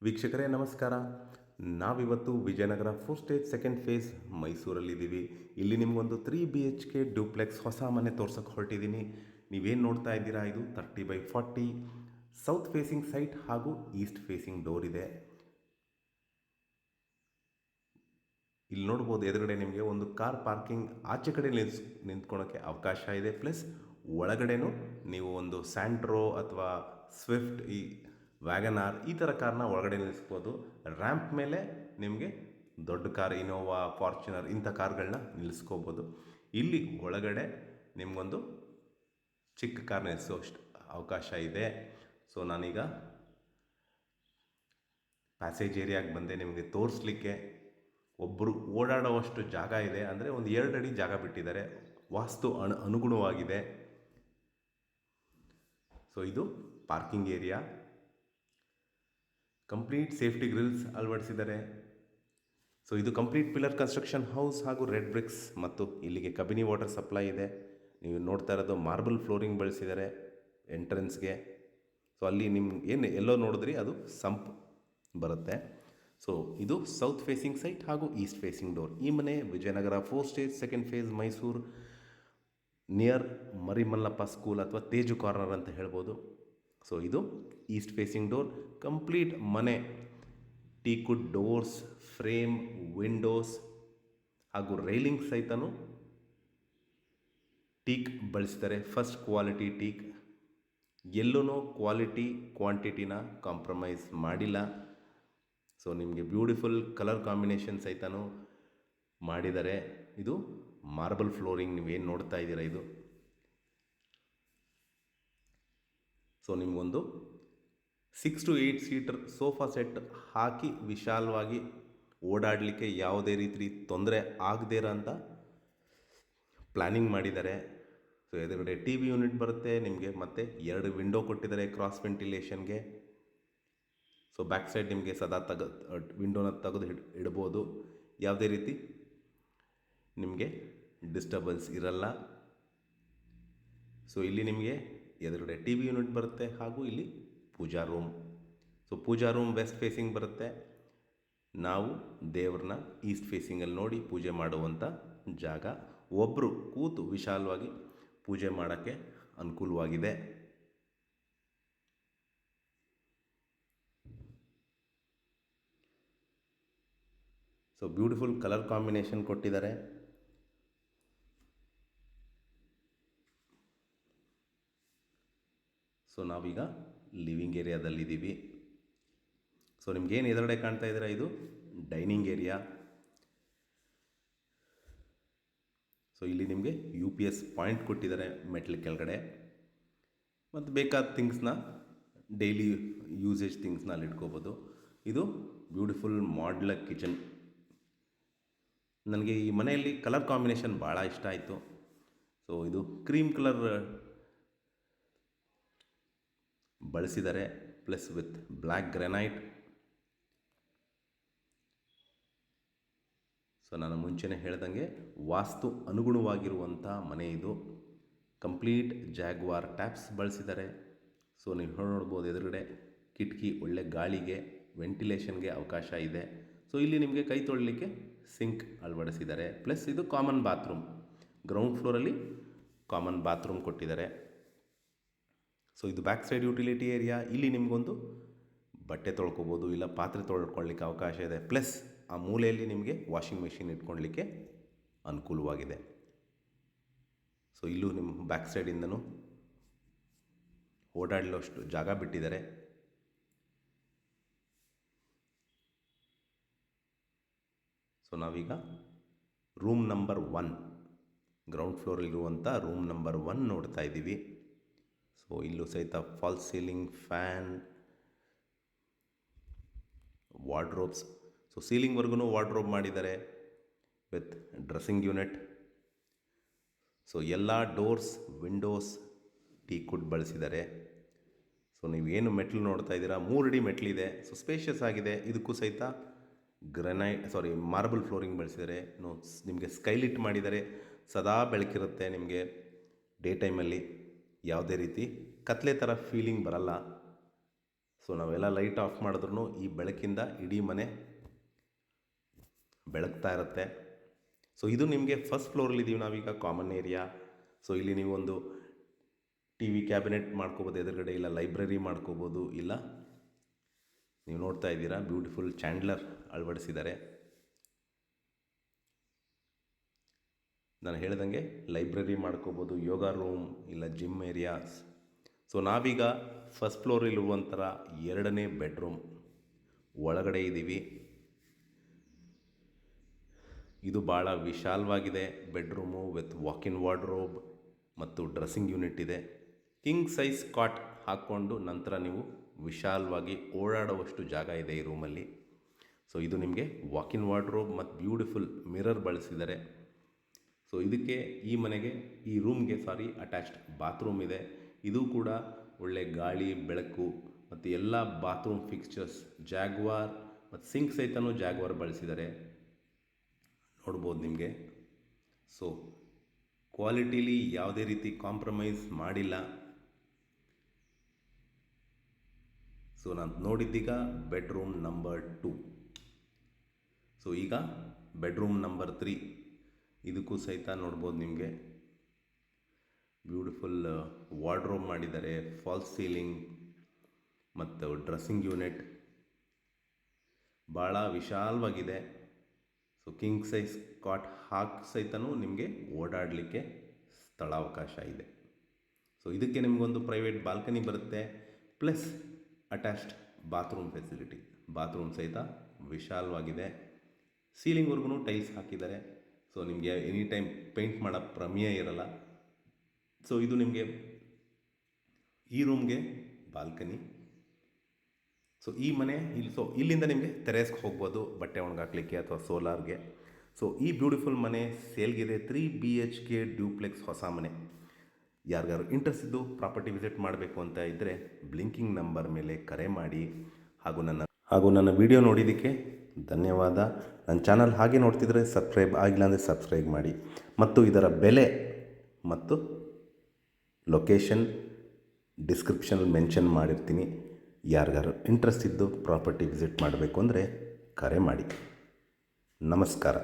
ವೀಕ್ಷಕರೇ ನಮಸ್ಕಾರ. ನಾವಿವತ್ತು Vijayanagar four stage second phase ಮೈಸೂರಲ್ಲಿದ್ದೀವಿ. ಇಲ್ಲಿ ನಿಮಗೊಂದು 3 BHK ಡ್ಯೂಪ್ಲೆಕ್ಸ್ ಹೊಸ ಮನೆ ತೋರ್ಸೋಕ್ಕೆ ಹೊರಟಿದ್ದೀನಿ. ನೀವೇನು ನೋಡ್ತಾ ಇದ್ದೀರಾ, ಇದು 30/40 ಸೌತ್ ಫೇಸಿಂಗ್ ಸೈಟ್ ಹಾಗೂ ಈಸ್ಟ್ ಫೇಸಿಂಗ್ ಡೋರ್ ಇದೆ. ಇಲ್ಲಿ ನೋಡ್ಬೋದು, ಎದುರುಗಡೆ ನಿಮಗೆ ಒಂದು ಕಾರ್ ಪಾರ್ಕಿಂಗ್ ಆಚೆ ಕಡೆ ನಿಂತ್ಕೊಳ್ಳೋಕ್ಕೆ ಅವಕಾಶ ಇದೆ. ಪ್ಲಸ್ ಒಳಗಡೆನೂ ನೀವು ಒಂದು ಸ್ಯಾಂಟ್ರೋ ಅಥವಾ ಸ್ವಿಫ್ಟ್, ಈ ವ್ಯಾಗನಾರ್ ಈ ಥರ ಕಾರ್ನ ಒಳಗಡೆ ನಿಲ್ಲಿಸ್ಬೋದು. ರ್ಯಾಂಪ್ ಮೇಲೆ ನಿಮಗೆ ದೊಡ್ಡ ಕಾರ್, ಇನೋವಾ, ಫಾರ್ಚುನರ್ ಇಂಥ ಕಾರ್ಗಳನ್ನ ನಿಲ್ಲಿಸ್ಕೋಬೋದು. ಇಲ್ಲಿ ಒಳಗಡೆ ನಿಮಗೊಂದು ಚಿಕ್ಕ ಕಾರ್ ನಿಲ್ಲಿಸೋಷ್ಟು ಅವಕಾಶ ಇದೆ. ಸೊ ನಾನೀಗ ಪ್ಯಾಸೇಜ್ ಏರಿಯಾಗೆ ಬಂದೆ ನಿಮಗೆ ತೋರಿಸ್ಲಿಕ್ಕೆ. ಒಬ್ಬರು ಓಡಾಡುವಷ್ಟು ಜಾಗ ಇದೆ, ಅಂದರೆ ಒಂದು 2 ಅಡಿ ಜಾಗ ಬಿಟ್ಟಿದ್ದಾರೆ. ವಾಸ್ತು ಅನುಗುಣವಾಗಿದೆ. ಸೊ ಇದು parking area. Complete safety Grylls ಅಳವಡಿಸಿದ್ದಾರೆ. ಸೊ ಇದು ಕಂಪ್ಲೀಟ್ ಪಿಲ್ಲರ್ ಕನ್ಸ್ಟ್ರಕ್ಷನ್ ಹೌಸ್ ಹಾಗೂ ರೆಡ್ ಬ್ರಿಕ್ಸ್, ಮತ್ತು ಇಲ್ಲಿಗೆ ಕಬಿನಿ ವಾಟರ್ ಸಪ್ಲೈ ಇದೆ. ನೀವು ನೋಡ್ತಾ ಇರೋದು ಮಾರ್ಬಲ್ ಫ್ಲೋರಿಂಗ್ ಬಳಸಿದ್ದಾರೆ ಎಂಟ್ರೆನ್ಸ್ಗೆ. ಸೊ ಅಲ್ಲಿ ನಿಮ್ಗೆ ಎಲ್ಲೋ ನೋಡಿದ್ರಿ ಅದು ಸಂಪ್ ಬರುತ್ತೆ. ಸೊ ಇದು ಸೌತ್ ಫೇಸಿಂಗ್ ಸೈಟ್ ಹಾಗೂ ಈಸ್ಟ್ ಫೇಸಿಂಗ್ ಡೋರ್. ಈ ಮನೆ Vijayanagara 4 stage second face Mysuru, near Marimallappa school ಅಥವಾ ತೇಜು ಕಾರ್ನರ್ ಅಂತ ಹೇಳ್ಬೋದು. ಸೊ ಇದು ಈಸ್ಟ್ ಫೇಸಿಂಗ್ ಡೋರ್. ಕಂಪ್ಲೀಟ್ ಮನೆ ಟೀಕುಡ್ ಡೋರ್ಸ್, ಫ್ರೇಮ್, ವಿಂಡೋಸ್ ಹಾಗೂ ರೈಲಿಂಗ್ ಸಹಿತನೂ ಟೀಕ್ ಬಳಸ್ತಾರೆ. First quality teak. ಎಲ್ಲೂ ಕ್ವಾಲಿಟಿ ಕ್ವಾಂಟಿಟಿನ ಕಾಂಪ್ರಮೈಸ್ ಮಾಡಿಲ್ಲ. ಸೊ ನಿಮಗೆ ಬ್ಯೂಟಿಫುಲ್ ಕಲರ್ ಕಾಂಬಿನೇಷನ್ ಸಹಿತನೂ ಮಾಡಿದ್ದಾರೆ. ಇದು ಮಾರ್ಬಲ್ ಫ್ಲೋರಿಂಗ್ ನೀವೇನು ನೋಡ್ತಾ ಇದ್ದೀರಾ ಇದು. ಸೊ ನಿಮಗೊಂದು 6 to 8 ಸೀಟರ್ ಸೋಫಾ ಸೆಟ್ ಹಾಕಿ ವಿಶಾಲವಾಗಿ ಓಡಾಡಲಿಕ್ಕೆ ಯಾವುದೇ ರೀತಿ ತೊಂದರೆ ಆಗದೇ ಇರೋ ಅಂತ ಪ್ಲ್ಯಾನಿಂಗ್ ಮಾಡಿದ್ದಾರೆ. ಸೊ ಎದುರುಗಡೆ ಟಿ ವಿ ಯೂನಿಟ್ ಬರುತ್ತೆ ನಿಮಗೆ, ಮತ್ತು 2 ವಿಂಡೋ ಕೊಟ್ಟಿದ್ದಾರೆ ಕ್ರಾಸ್ ವೆಂಟಿಲೇಷನ್ಗೆ. ಸೊ ಬ್ಯಾಕ್ ಸೈಡ್ ನಿಮಗೆ ಸದಾ ವಿಂಡೋನ ತೆಗೆದು ಇಡ್ಬೋದು. ಯಾವುದೇ ರೀತಿ ನಿಮಗೆ ಡಿಸ್ಟರ್ಬೆನ್ಸ್ ಇರಲ್ಲ. ಸೊ ಇಲ್ಲಿ ನಿಮಗೆ ಎದುರುಗಡೆ ಟಿ ವಿ ಯೂನಿಟ್ ಬರುತ್ತೆ, ಹಾಗೂ ಇಲ್ಲಿ ಪೂಜಾ ರೂಮ್. ಸೊ ಪೂಜಾ ರೂಮ್ ವೆಸ್ಟ್ ಫೇಸಿಂಗ್ ಬರುತ್ತೆ. ನಾವು ದೇವ್ರನ್ನ ಈಸ್ಟ್ ಫೇಸಿಂಗಲ್ಲಿ ನೋಡಿ ಪೂಜೆ ಮಾಡುವಂಥ ಜಾಗ. ಒಬ್ಬರು ಕೂತು ವಿಶಾಲವಾಗಿ ಪೂಜೆ ಮಾಡೋಕ್ಕೆ ಅನುಕೂಲವಾಗಿದೆ. ಸೊ ಬ್ಯೂಟಿಫುಲ್ ಕಲರ್ ಕಾಂಬಿನೇಷನ್ ಕೊಟ್ಟಿದ್ದಾರೆ. ಸೊ ನಾವೀಗ ಲಿವಿಂಗ್ ಏರಿಯಾದಲ್ಲಿದ್ದೀವಿ. ಸೊ ನಿಮ್ಗೇನು ಎದುರುಗಡೆ ಕಾಣ್ತಾ ಇದ್ದೀರಾ, ಇದು ಡೈನಿಂಗ್ ಏರಿಯಾ. ಸೊ ಇಲ್ಲಿ ನಿಮಗೆ UPS ಪಾಯಿಂಟ್ ಕೊಟ್ಟಿದ್ದಾರೆ ಮೆಟ್ಲ್ ಕೆಳಗಡೆ, ಮತ್ತು ಬೇಕಾದ ಥಿಂಗ್ಸ್ನ ಡೈಲಿ ಯೂಸೇಜ್ ಥಿಂಗ್ಸ್ನ ಅಲ್ಲಿ ಇಟ್ಕೋಬೋದು. ಇದು ಬ್ಯೂಟಿಫುಲ್ ಮಾಡ್ಯುಲರ್ ಕಿಚನ್. ನನಗೆ ಈ ಮನೆಯಲ್ಲಿ ಕಲರ್ ಕಾಂಬಿನೇಷನ್ ಭಾಳ ಇಷ್ಟ ಆಯಿತು. ಸೊ ಇದು ಕ್ರೀಮ್ ಕಲರ್ ಬಳಸಿದ್ದಾರೆ, plus with black granite. So ನಾನು ಮುಂಚೆನೇ ಹೇಳ್ದಂಗೆ ವಾಸ್ತು ಅನುಗುಣವಾಗಿರುವಂಥ ಮನೆ ಇದು. ಕಂಪ್ಲೀಟ್ ಜಾಗ್ವಾರ್ ಟ್ಯಾಪ್ಸ್ ಬಳಸಿದ್ದಾರೆ. ಸೊ ನೀವು ನೋಡ್ಬೋದು ಎದುರುಗಡೆ ಕಿಟಕಿ, ಒಳ್ಳೆ ಗಾಳಿಗೆ ವೆಂಟಿಲೇಷನ್ಗೆ ಅವಕಾಶ ಇದೆ. ಸೊ ಇಲ್ಲಿ ನಿಮಗೆ ಕೈ ತೊಳಲಿಕ್ಕೆ ಸಿಂಕ್ ಅಳವಡಿಸಿದ್ದಾರೆ. ಪ್ಲಸ್ ಇದು ಕಾಮನ್ ಬಾತ್ರೂಮ್, ಗ್ರೌಂಡ್ ಫ್ಲೋರಲ್ಲಿ ಕಾಮನ್ ಬಾತ್ರೂಮ್ ಕೊಟ್ಟಿದ್ದಾರೆ. ಸೊ ಇದು ಬ್ಯಾಕ್ ಸೈಡ್ ಯುಟಿಲಿಟಿ ಏರಿಯಾ. ಇಲ್ಲಿ ನಿಮಗೊಂದು ಬಟ್ಟೆ ತೊಳ್ಕೊಬೋದು, ಇಲ್ಲ ಪಾತ್ರೆ ತೊಳ್ಕೊಳ್ಳಿಕ್ಕೆ ಅವಕಾಶ ಇದೆ. ಪ್ಲಸ್ ಆ ಮೂಲೆಯಲ್ಲಿ ನಿಮಗೆ ವಾಷಿಂಗ್ ಮೆಷಿನ್ ಇಟ್ಕೊಳ್ಳಲಿಕ್ಕೆ ಅನುಕೂಲವಾಗಿದೆ. ಸೊ ಇಲ್ಲೂ ನಿಮ್ಮ ಬ್ಯಾಕ್ ಸೈಡಿಂದನೂ ಓಡಾಡಲಷ್ಟು ಜಾಗ ಬಿಟ್ಟಿದ್ದಾರೆ. ಸೊ ನಾವೀಗ ರೂಮ್ ನಂಬರ್ 1, ಗ್ರೌಂಡ್ ಫ್ಲೋರಲ್ಲಿರುವಂಥ ರೂಮ್ ನಂಬರ್ 1 ನೋಡ್ತಾ ಇದ್ದೀವಿ. ಸೊ ಇಲ್ಲೂ ಸಹಿತ false ceiling, fan, wardrobes. So ಸೀಲಿಂಗ್ವರೆಗೂ ವಾರ್ಡ್ರೋಬ್ ಮಾಡಿದ್ದಾರೆ ವಿತ್ ಡ್ರೆಸ್ಸಿಂಗ್ ಯೂನಿಟ್. ಸೊ ಎಲ್ಲ ಡೋರ್ಸ್, ವಿಂಡೋಸ್ ಟೀಕುಡ್ ಬಳಸಿದ್ದಾರೆ. ಸೊ ನೀವೇನು ಮೆಟ್ಲು ನೋಡ್ತಾ ಇದ್ದೀರಾ, 3 ಅಡಿ ಮೆಟ್ಲಿದೆ. ಸೊ ಸ್ಪೇಷಿಯಸ್ ಆಗಿದೆ. ಇದಕ್ಕೂ ಸಹಿತ ಮಾರ್ಬಲ್ ಫ್ಲೋರಿಂಗ್ ಬಳಸಿದ್ದಾರೆ. ನಿಮಗೆ ಸ್ಕೈಲಿಟ್ ಮಾಡಿದ್ದಾರೆ. ಸದಾ ಬೆಳಕಿರುತ್ತೆ ನಿಮಗೆ. ಡೇ ಟೈಮಲ್ಲಿ ಯಾವುದೇ ರೀತಿ ಕತ್ಲೆ ಥರ ಫೀಲಿಂಗ್ ಬರಲ್ಲ. ಸೊ ನಾವೆಲ್ಲ ಲೈಟ್ ಆಫ್ ಮಾಡಿದ್ರೂ ಈ ಬೆಳಕಿಂದ ಇಡೀ ಮನೆ ಬೆಳಗ್ತಾ ಇರುತ್ತೆ. ಸೊ ಇದು ನಿಮಗೆ ಫಸ್ಟ್ ಫ್ಲೋರಲ್ಲಿದ್ದೀವಿ ನಾವೀಗ, ಕಾಮನ್ ಏರಿಯಾ. ಸೊ ಇಲ್ಲಿ ನೀವು ಒಂದು ಟಿ ವಿ ಕ್ಯಾಬಿನೆಟ್ ಮಾಡ್ಕೋಬೋದು ಎದುರುಗಡೆ, ಇಲ್ಲ ಲೈಬ್ರರಿ ಮಾಡ್ಕೋಬೋದು, ಇಲ್ಲ ನೀವು ನೋಡ್ತಾ ಇದ್ದೀರಾ ಬ್ಯೂಟಿಫುಲ್ ಚಾಂಡ್ಲರ್ ಅಳವಡಿಸಿದ್ದಾರೆ. ನಾನು ಹೇಳ್ದಂಗೆ ಲೈಬ್ರರಿ ಮಾಡ್ಕೋಬೋದು, ಯೋಗ ರೂಮ್, ಇಲ್ಲ ಜಿಮ್ ಏರಿಯಾಸ್. ಸೊ ನಾವೀಗ ಫಸ್ಟ್ ಫ್ಲೋರಲ್ಲಿರುವಂಥರ 2ನೇ ಬೆಡ್ರೂಮ್ ಒಳಗಡೆ ಇದ್ದೀವಿ. ಇದು ಭಾಳ ವಿಶಾಲವಾಗಿದೆ ಬೆಡ್ರೂಮು, ವಿತ್ ವಾಕಿನ್ ವಾರ್ಡ್ರೋಬ್ ಮತ್ತು ಡ್ರೆಸ್ಸಿಂಗ್ ಯೂನಿಟ್ ಇದೆ. ಕಿಂಗ್ ಸೈಜ್ ಕಾಟ್ ಹಾಕ್ಕೊಂಡು ನಂತರ ನೀವು ವಿಶಾಲವಾಗಿ ಓಡಾಡುವಷ್ಟು ಜಾಗ ಇದೆ ಈ ರೂಮಲ್ಲಿ. ಸೊ ಇದು ನಿಮಗೆ ವಾಕಿನ್ ವಾರ್ಡ್ರೋಬ್ ಮತ್ತು ಬ್ಯೂಟಿಫುಲ್ ಮಿರರ್ ಬಳಸಿದ್ದಾರೆ. ಸೊ ಇದಕ್ಕೆ ಈ ರೂಮ್ಗೆ ಅಟ್ಯಾಚ್ಡ್ ಬಾತ್ರೂಮ್ ಇದೆ. ಇದು ಕೂಡ ಒಳ್ಳೆ ಗಾಳಿ, ಬೆಳಕು ಮತ್ತು ಎಲ್ಲ ಬಾತ್ರೂಮ್ ಫಿಕ್ಸ್ಚರ್ಸ್ ಜಾಗ್ವಾರ್ ಮತ್ತು ಸಿಂಕ್ ಸಹಿತನೂ ಜಾಗ್ವಾರ್ ಬಳಸಿದ್ದಾರೆ, ನೋಡ್ಬೋದು ನಿಮಗೆ. ಸೊ ಕ್ವಾಲಿಟಿಲಿ ಯಾವುದೇ ರೀತಿ ಕಾಂಪ್ರಮೈಸ್ ಮಾಡಿಲ್ಲ. ಸೊ ನಾನು ನೋಡಿದ್ದೀಗ ಬೆಡ್ರೂಮ್ ನಂಬರ್ 2. ಸೊ ಈಗ ಬೆಡ್ರೂಮ್ ನಂಬರ್ 3, ಇದಕ್ಕೂ ಸಹಿತ ನೋಡ್ಬೋದು ನಿಮಗೆ ಬ್ಯೂಟಿಫುಲ್ ವಾರ್ಡ್ರೋಬ್ ಮಾಡಿದ್ದಾರೆ, ಫಾಲ್ಸ್ ಸೀಲಿಂಗ್ ಮತ್ತು ಡ್ರೆಸ್ಸಿಂಗ್ ಯೂನಿಟ್ ಭಾಳ ವಿಶಾಲವಾಗಿದೆ. ಸೊ ಕಿಂಗ್ ಸೈಜ್ ಕಾಟ್ ಸಹಿತನೂ ನಿಮಗೆ ಓಡಾಡಲಿಕ್ಕೆ ಸ್ಥಳಾವಕಾಶ ಇದೆ. ಸೊ ಇದಕ್ಕೆ ನಿಮಗೊಂದು ಪ್ರೈವೇಟ್ ಬಾಲ್ಕನಿ ಬರುತ್ತೆ, plus attached bathroom facility. Bathroom ಸಹಿತ ವಿಶಾಲವಾಗಿದೆ, ಸೀಲಿಂಗ್ವರೆಗೂ ಟೈಲ್ಸ್ ಹಾಕಿದ್ದಾರೆ. ಸೊ ನಿಮಗೆ ಎನಿ ಟೈಮ್ ಪೇಂಟ್ ಮಾಡೋ ಪ್ರಮೇಯ ಇರಲ್ಲ. ಸೊ ಇದು ನಿಮಗೆ ಈ ರೂಮ್ಗೆ ಬಾಲ್ಕನಿ. ಸೊ ಈ ಮನೆ ಇಲ್ಲಿಂದ ನಿಮಗೆ ಟೆರೇಸ್ಗೆ ಹೋಗ್ಬೋದು ಬಟ್ಟೆ ಒಣಗಾಕ್ಲಿಕ್ಕೆ ಅಥವಾ ಸೋಲಾರ್ಗೆ. ಸೊ ಈ ಬ್ಯೂಟಿಫುಲ್ ಮನೆ ಸೇಲ್ಗಿದೆ, 3 BHK ಡ್ಯೂಪ್ಲೆಕ್ಸ್ ಹೊಸ ಮನೆ. ಯಾರಿಗಾರು ಇಂಟ್ರೆಸ್ಟ್ ಇದ್ದು ಪ್ರಾಪರ್ಟಿ ವಿಸಿಟ್ ಮಾಡಬೇಕು ಅಂತ ಇದ್ದರೆ ಬ್ಲಿಂಕಿಂಗ್ ನಂಬರ್ ಮೇಲೆ ಕರೆ ಮಾಡಿ. ಹಾಗೂ ನನ್ನ ವಿಡಿಯೋ ನೋಡಿದ್ದಕ್ಕೆ ಧನ್ಯವಾದ. ನನ್ನ ಚಾನಲ್ ಹಾಗೆ ನೋಡ್ತಿದ್ರೆ ಸಬ್ಸ್ಕ್ರೈಬ್ ಆಗಿಲ್ಲ ಅಂದರೆ ಸಬ್ಸ್ಕ್ರೈಬ್ ಮಾಡಿ. ಮತ್ತು ಇದರ ಬೆಲೆ ಮತ್ತು ಲೊಕೇಶನ್ ಡಿಸ್ಕ್ರಿಪ್ಷನಲ್ಲಿ ಮೆನ್ಷನ್ ಮಾಡಿರ್ತೀನಿ. ಯಾರಿಗಾರು ಇಂಟ್ರೆಸ್ಟ್ ಇದ್ದು ಪ್ರಾಪರ್ಟಿ ವಿಸಿಟ್ ಮಾಡಬೇಕು ಅಂದರೆ ಕರೆ ಮಾಡಿ. ನಮಸ್ಕಾರ.